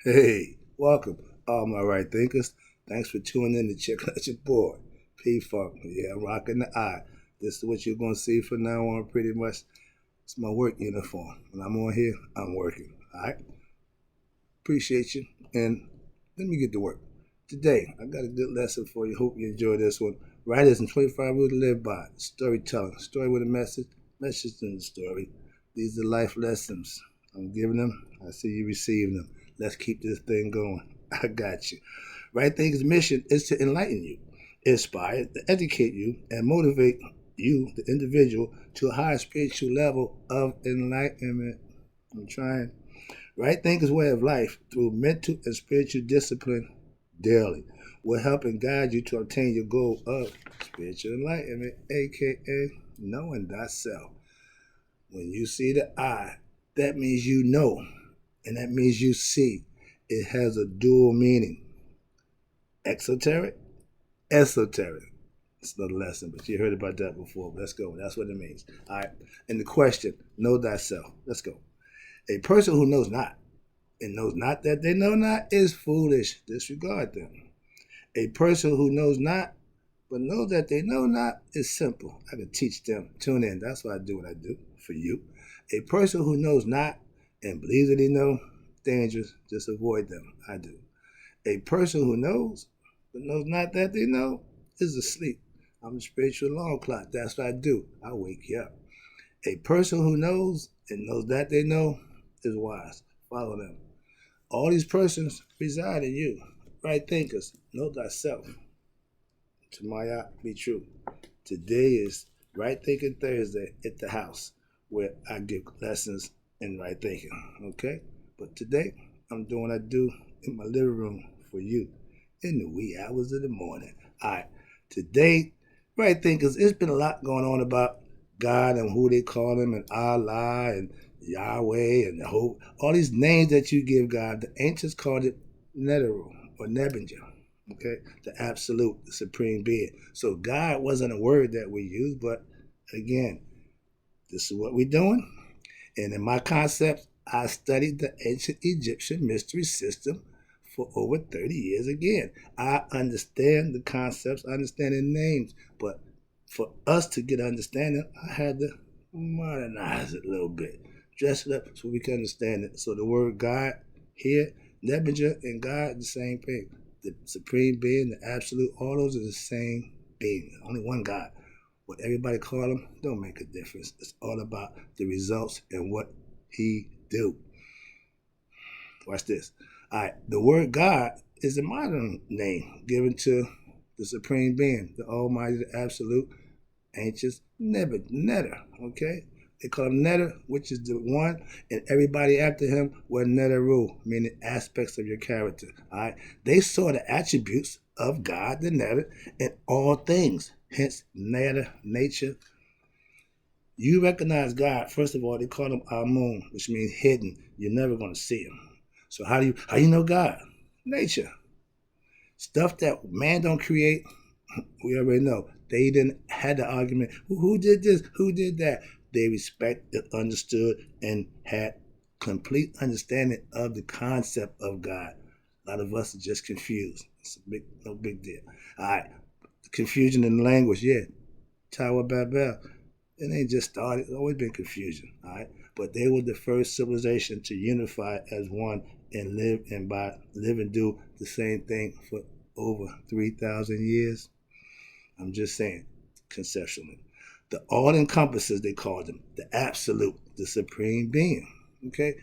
Hey, welcome, all my right thinkers. Thanks for tuning in to check out your boy, P Funk. Yeah, I'm rocking the eye. This is what you're going to see from now on, pretty much. It's my work uniform. When I'm on here, I'm working. All right? Appreciate you. And let me get to work. Today, I got a good lesson for you. Hope you enjoy this one. Writers and 25 Rules to Live By. Storytelling. Story with a message. Message in the story. These are life lessons. I'm giving them. I see you receiving them. Let's keep this thing going. I got you. Right Thing's mission is to enlighten you, inspire, to educate you, and motivate you, the individual, to a higher spiritual level of enlightenment. I'm trying. Right Thinkers Way of Life through mental and spiritual discipline daily will help and guide you to obtain your goal of spiritual enlightenment, aka knowing thyself. When you see the I, that means you know, and that means you see. It has a dual meaning. Exoteric, esoteric. It's another lesson, but you heard about that before. Let's go. That's what it means. All right. And the question, know thyself. Let's go. A person who knows not and knows not that they know not is foolish. Disregard them. A person who knows not but knows that they know not is simple. I can teach them. Tune in. That's why I do what I do for you. A person who knows not and believes that he knows, dangerous. Just avoid them. I do. A person who knows but knows not that they know is asleep. I'm a spiritual alarm clock. That's what I do. I wake you up. A person who knows and knows that they know is wise. Follow them. All these persons reside in you. Right thinkers, know thyself. To my eye, be true. Today is Right Thinking Thursday at the house where I give lessons in right thinking. Okay? But today, I'm doing what I do in my living room for you in the wee hours of the morning. All right. Today, right thinkers, it's been a lot going on about God and who they call him and Allah and Yahweh and the whole all these names that you give God. The ancients called it Neteru or Nebenja. Okay, the absolute, the supreme being. So God wasn't a word that we use, but again, this is what we're doing. And in my concepts, I studied the ancient Egyptian mystery system for over 30 years. Again, I understand the concepts, I understand the names, but for us to get understanding, I had to modernize it a little bit, dress it up so we can understand it. So the word God here, Nebuchadnezzar and God, the same thing. The supreme being, the absolute, all those are the same being. Only one God. What everybody call him don't make a difference. It's all about the results and what he do. Watch this. All right, the word God is a modern name given to the supreme being, the almighty, the absolute, ancient Neter. Okay, they call him Neter, which is the one, and everybody after him were Neteru, meaning aspects of your character. All right, they saw the attributes of God, the Neter, in all things. Hence, Neter, nature. You recognize God. First of all, they call him Amun, which means hidden. You're never going to see him. So how you know God? Nature. Stuff that man don't create, we already know. They didn't had the argument, who did this, who did that. They respected, understood, and had complete understanding of the concept of God. A lot of us are just confused. It's no big deal. All right, confusion in language, yeah. Tower Babel, it ain't just started. It's always been confusion. All right, but they were the first civilization to unify as one and live and by live and do the same thing for over 3,000 years. I'm just saying, conceptually. The all encompasses, they called them, the absolute, the supreme being. Okay?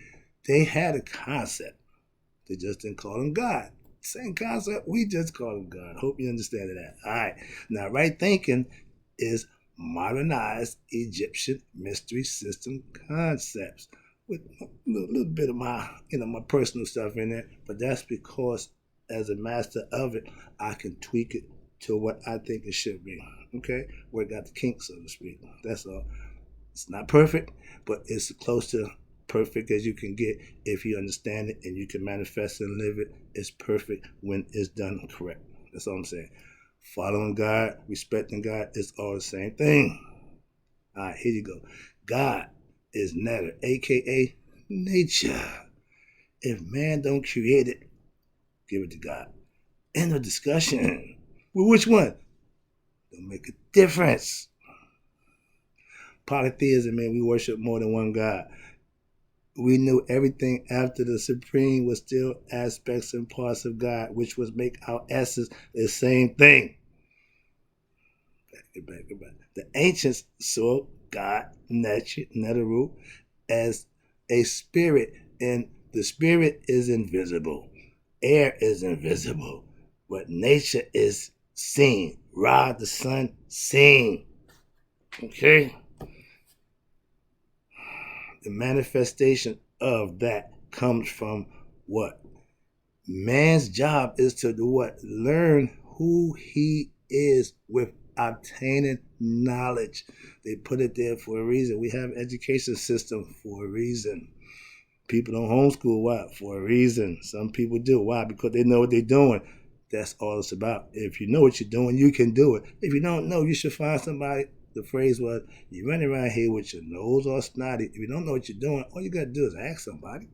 They had a concept. They just didn't call him God. Same concept, we just call him God. Hope you understand that. All right. Now, right thinking is modernized Egyptian mystery system concepts with a little bit of my personal stuff in there, but that's because as a master of it, I can tweak it to what I think it should be. Okay, work out the kinks, so to speak. That's all. It's not perfect, but it's close to perfect as you can get if you understand it and you can manifest and live it. It's perfect when it's done correct. That's all I'm saying. Following God, respecting God, it's all the same thing. All right, here you go. God is Neter, aka nature. If man don't create it, give it to God. End of discussion. Well, which one? Don't make a difference. Polytheism, man, we worship more than one God. We knew everything after the supreme was still aspects and parts of God, which was make our essence the same thing. Back. The ancients saw God, Neteru, as a spirit, and the spirit is invisible. Air is invisible, but nature is seen. Ra, the sun, seen. Okay? The manifestation of that comes from what? Man's job is to do what? Learn who he is with obtaining knowledge. They put it there for a reason. We have an education system for a reason. People don't homeschool. Why? For a reason. Some people do. Why? Because they know what they're doing. That's all it's about. If you know what you're doing, you can do it. If you don't know, you should find somebody. The phrase was, you run around here with your nose all snotty. If you don't know what you're doing, all you got to do is ask somebody.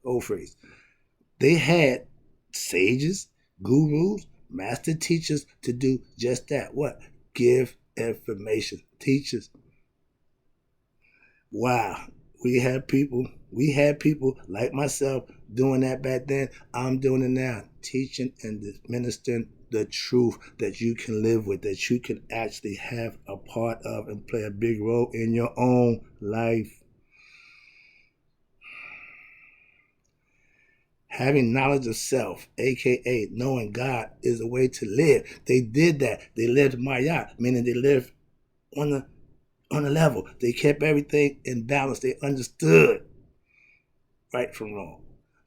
Old phrase. They had sages, gurus, master teachers to do just that. What? Give information. Teachers. Wow. We had people like myself doing that back then. I'm doing it now. Teaching and administering the truth that you can live with, that you can actually have a part of and play a big role in your own life. Having knowledge of self, aka knowing God, is a way to live. They did that. They lived Maya, meaning they lived on the level. They kept everything in balance. They understood right from wrong.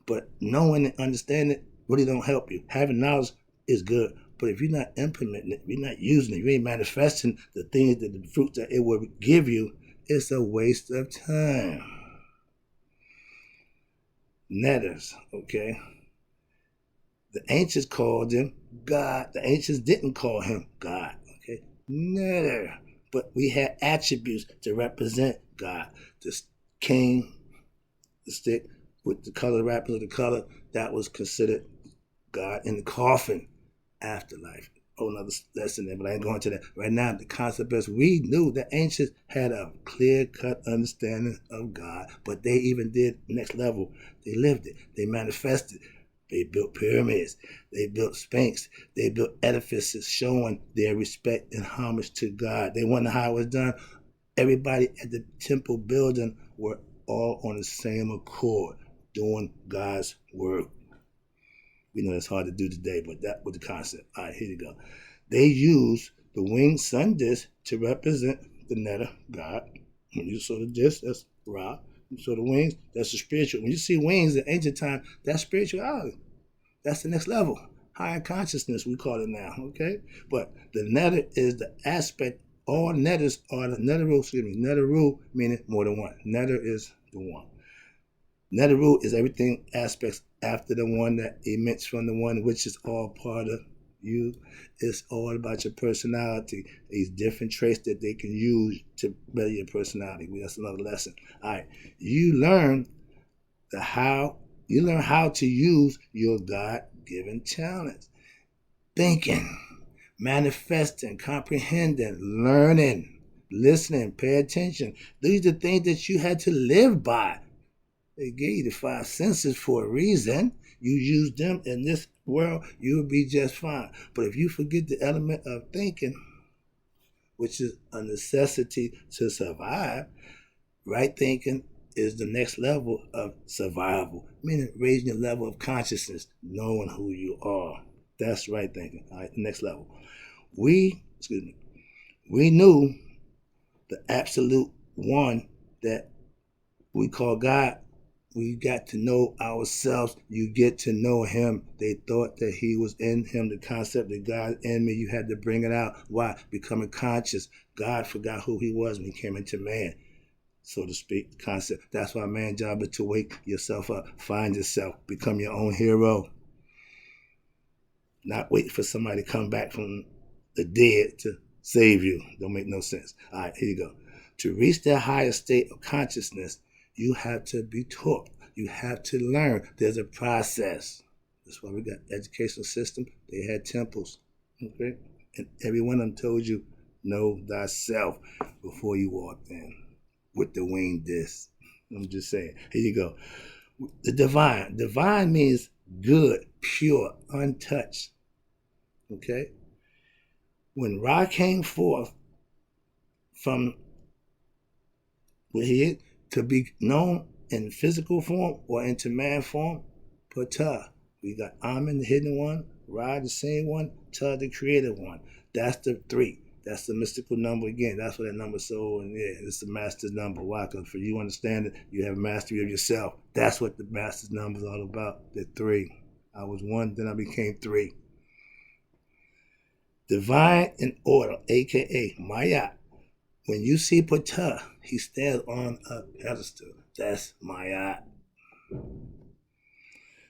But knowing and understanding really don't help you. Having knowledge is good, but if you're not implementing it, if you're not using it, you ain't manifesting the things, that the fruits that it will give you, it's a waste of time. Netters, okay? The ancients called him God. The ancients didn't call him God, okay? Netter. But we had attributes to represent God. The king, the stick with the color wrappers of the color, that was considered God. In the coffin, afterlife. Oh, another lesson there, but I ain't going to that. Right now, the concept is we knew the ancients had a clear-cut understanding of God, but they even did next level. They lived it. They manifested. They built pyramids. They built sphinx. They built edifices showing their respect and homage to God. They wonder how it was done. Everybody at the temple building were all on the same accord, doing God's work. We know it's hard to do today, but that was the concept. All right, here you go. They use the winged sun disk to represent the Neter, God. When you saw the disk, that's Ra. You saw the wings, that's the spiritual. When you see wings in ancient time, that's spirituality. That's the next level. Higher consciousness, we call it now, okay? But the Neter is the aspect. All Neters are the Neteru, meaning more than one. Neter is the one. Neteru is everything aspects after the one that emits from the one, which is all part of you. It's all about your personality. These different traits that they can use to better your personality. That's another lesson. All right. You learn how to use your God-given talents. Thinking, manifesting, comprehending, learning, listening, pay attention. These are things that you had to live by. They gave you the five senses for a reason. You use them in this world, you'll be just fine. But if you forget the element of thinking, which is a necessity to survive, right thinking is the next level of survival, meaning raising your level of consciousness, knowing who you are. That's right thinking. All right, the next level. We knew the absolute one that we call God. We got to know ourselves. You get to know him. They thought that he was in him. The concept that God in me, you had to bring it out. Why? Becoming conscious. God forgot who he was when he came into man, so to speak. The concept. That's why man's job is to wake yourself up. Find yourself. Become your own hero. Not wait for somebody to come back from the dead to save you. Don't make no sense. All right, here you go. To reach that higher state of consciousness, you have to be taught. You have to learn. There's a process. That's why we got educational system. They had temples. Okay? And every one of them told you, know thyself before you walked in with the winged disc. I'm just saying. Here you go. The divine. Divine means good, pure, untouched. Okay? When Ra came forth from where he is, to be known in physical form or into man form, Ptah. We got Amen, the hidden one, Ra, the same one, Ptah, the creative one. That's the 3. That's the mystical number again. That's what that number's so, and yeah, it's the master's number. Why? Because for you understand it, you have mastery of yourself. That's what the master's number is all about, the 3. I was 1, then I became 3. Divine in order, aka Maya. When you see Ptah, he stands on a pedestal. That's Maya.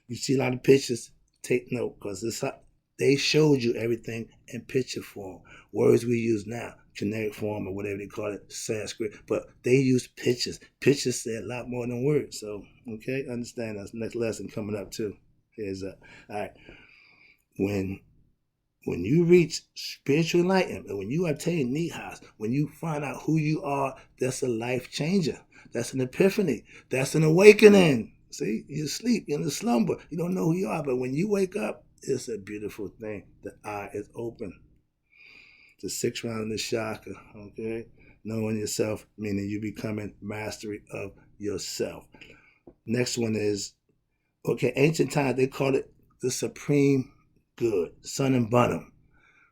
You see a lot of pictures, take note, because they showed you everything in picture form. Words we use now, generic form or whatever they call it, Sanskrit, but they use pictures. Pictures say a lot more than words. So, okay, understand that's next lesson coming up too. Here's up. All right. When you reach spiritual enlightenment, when you obtain nihas, when you find out who you are, that's a life changer. That's an epiphany. That's an awakening. See, you sleep, you're in a slumber. You don't know who you are, but when you wake up, it's a beautiful thing. The eye is open. The 6th round of the chakra, okay? Knowing yourself, meaning you becoming mastery of yourself. Next one is, okay, ancient times, they call it the supreme good, Sun and Bunam,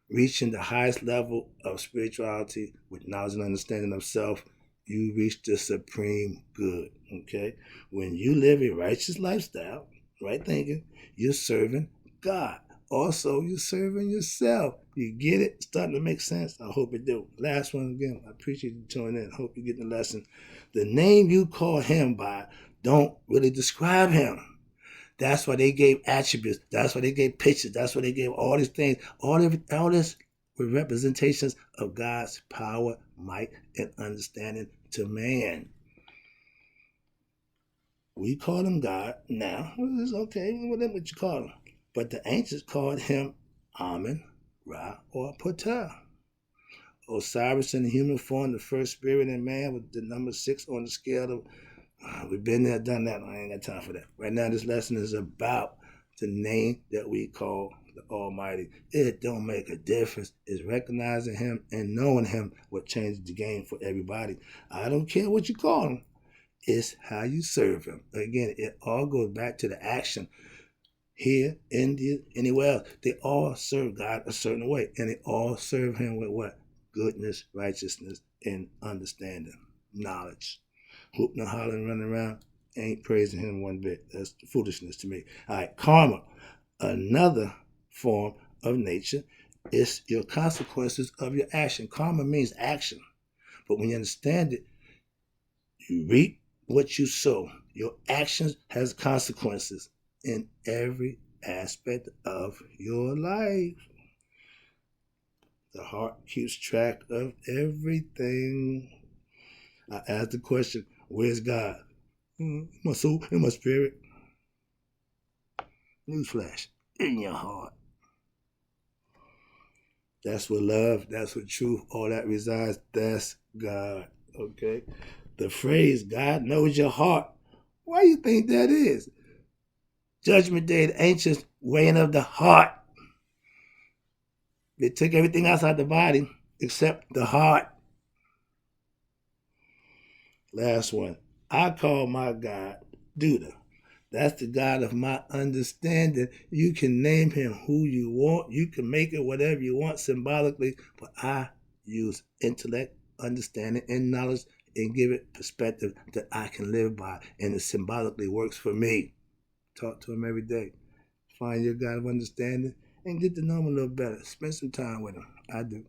reaching the highest level of spirituality with knowledge and understanding of self. You reach the supreme good, okay? When you live a righteous lifestyle, right thinking, you're serving God. Also, you're serving yourself. You get it? Starting to make sense? I hope it do. Last one again. I appreciate you tuning in. Hope you get the lesson. The name you call him by don't really describe him. That's why they gave attributes. That's why they gave pictures. That's why they gave all these things. All this were representations of God's power, might, and understanding to man. We call him God now. It's okay, whatever you call him. But the ancients called him Amen, Ra, or Ptah. Osiris in the human form, the first spirit in man, with the number 6 on the scale of we've been there, done that. I ain't got time for that. Right now, this lesson is about the name that we call the Almighty. It don't make a difference. It's recognizing him and knowing him what changes the game for everybody. I don't care what you call him. It's how you serve him. Again, it all goes back to the action. Here, India, anywhere else, they all serve God a certain way. And they all serve him with what? Goodness, righteousness, and understanding, knowledge. Whooping and hollering, running around, ain't praising him one bit. That's foolishness to me. All right, karma, another form of nature, is your consequences of your action. Karma means action. But when you understand it, you reap what you sow. Your actions has consequences in every aspect of your life. The heart keeps track of everything. I asked the question, where's God? In my soul, in my spirit. Newsflash, in your heart. That's what love, that's what truth, all that resides. That's God, okay? The phrase, God knows your heart. Why do you think that is? Judgment Day, the ancients weighing of the heart. They took everything outside the body except the heart. Last one. I call my God Duda. That's the God of my understanding. You can name him who you want. You can make it whatever you want symbolically, but I use intellect, understanding, and knowledge and give it perspective that I can live by, and it symbolically works for me. Talk to him every day. Find your God of understanding and get to know him a little better. Spend some time with him. I do.